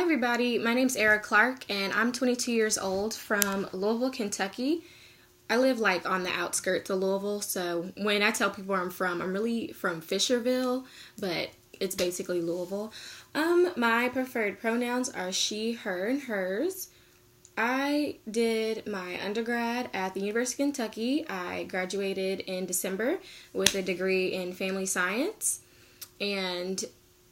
everybody, my name's Era Clark and I'm 22 years old from Louisville, Kentucky. I live like on the outskirts of Louisville, so when I tell people where I'm from, I'm really from Fisherville, but it's basically Louisville. My preferred pronouns are she, her, and hers. I did my undergrad at the University of Kentucky. I graduated in December with a degree in family science, and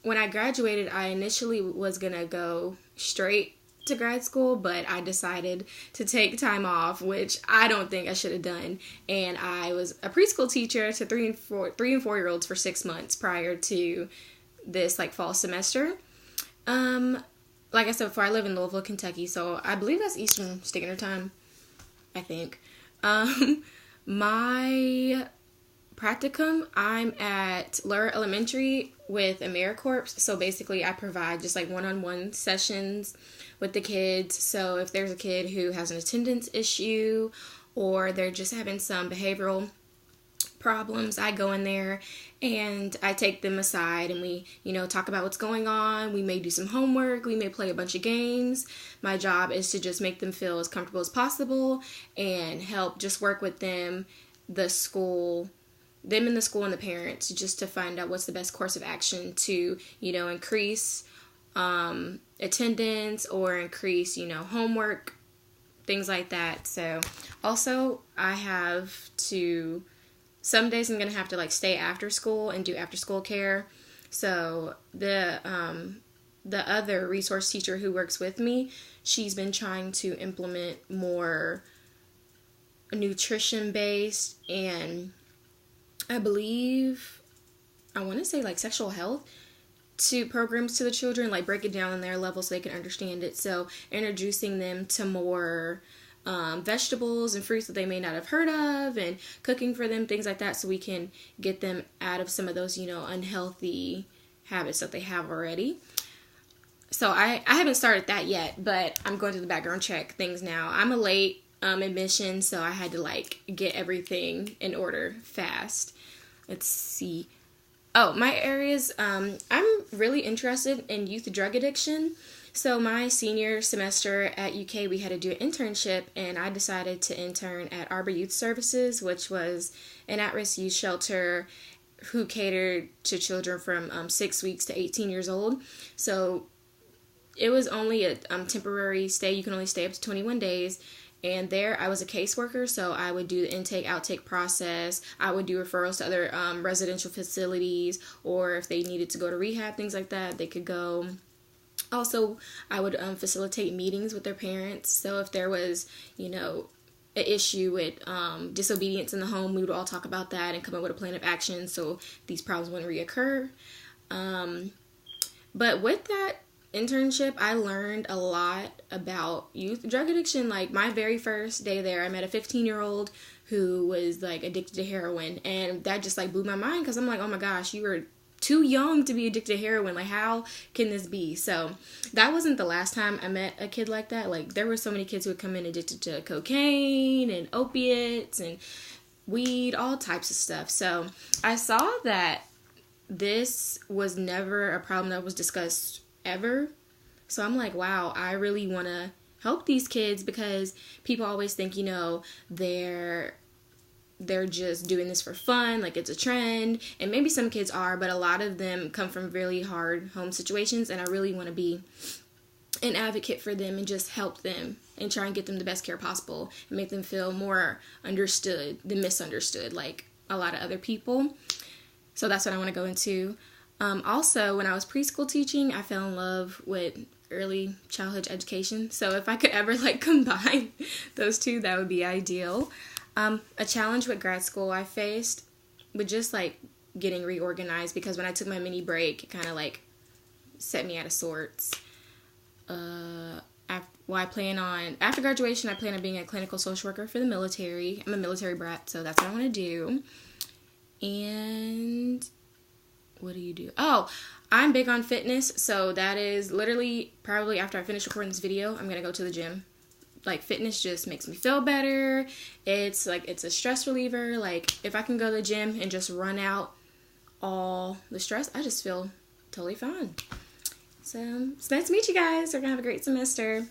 when I graduated, I initially was going to go straight to grad school, but I decided to take time off, which I don't think I should have done. And I was a preschool teacher to 3 and 4-year-olds for 6 months prior to this like fall semester. Like I said before, I live in Louisville, Kentucky, so I believe that's Eastern Standard Time, I think. My practicum, I'm at Lur Elementary with AmeriCorps. So basically I provide just like one-on-one sessions with the kids. So if there's a kid who has an attendance issue or they're just having some behavioral problems, I go in there and I take them aside and we, talk about what's going on. We may do some homework. We may play a bunch of games. My job is to just make them feel as comfortable as possible and help just work with them in the school and the parents, just to find out what's the best course of action to, increase attendance or increase, homework, things like that. So also some days I'm going to have to like stay after school and do after school care. So the other resource teacher who works with me, she's been trying to implement more nutrition based and I want to say like sexual health programs to the children, like break it down on their level so they can understand it. So introducing them to more vegetables and fruits that they may not have heard of and cooking for them, things like that, so we can get them out of some of those, unhealthy habits that they have already. So I haven't started that yet, but I'm going through the background check things now. I'm a late admission, so I had to like get everything in order fast. Let's see. Oh, my areas, I'm really interested in youth drug addiction. So my senior semester at UK, we had to do an internship, and I decided to intern at Arbor Youth Services, which was an at-risk youth shelter who catered to children from 6 weeks to 18 years old. So it was only a temporary stay. You can only stay up to 21 days. And there I was a caseworker, so I would do the intake-outtake process. I would do referrals to other residential facilities, or if they needed to go to rehab, things like that, they could go. Also, I would facilitate meetings with their parents. So if there was, an issue with disobedience in the home, we would all talk about that and come up with a plan of action so these problems wouldn't reoccur. But with that internship, I learned a lot about youth drug addiction. Like my very first day there, I met a 15-year-old who was like addicted to heroin, and that just like blew my mind because I'm like, oh my gosh, you were too young to be addicted to heroin. Like, how can this be? So that wasn't the last time I met a kid like that. Like, there were so many kids who would come in addicted to cocaine and opiates and weed, all types of stuff. So I saw that this was never a problem that was discussed ever. So I'm like, wow, I really want to help these kids, because people always think, they're just doing this for fun, like it's a trend, and maybe some kids are, but a lot of them come from really hard home situations, and I really want to be an advocate for them and just help them and try and get them the best care possible and make them feel more understood than misunderstood, like a lot of other people. So that's what I want to go into. Also, when I was preschool teaching, I fell in love with early childhood education. So if I could ever like combine those two, that would be ideal. A challenge with grad school I faced with just like getting reorganized, because when I took my mini break, it kind of like set me out of sorts. After graduation, I plan on being a clinical social worker for the military. I'm a military brat, so that's what I want to do. And what do you do? Oh, I'm big on fitness, so that is literally probably after I finish recording this video, I'm going to go to the gym. Like, fitness just makes me feel better. It's a stress reliever. Like, if I can go to the gym and just run out all the stress, I just feel totally fine. So Awesome. It's nice to meet you guys. We're going to have a great semester.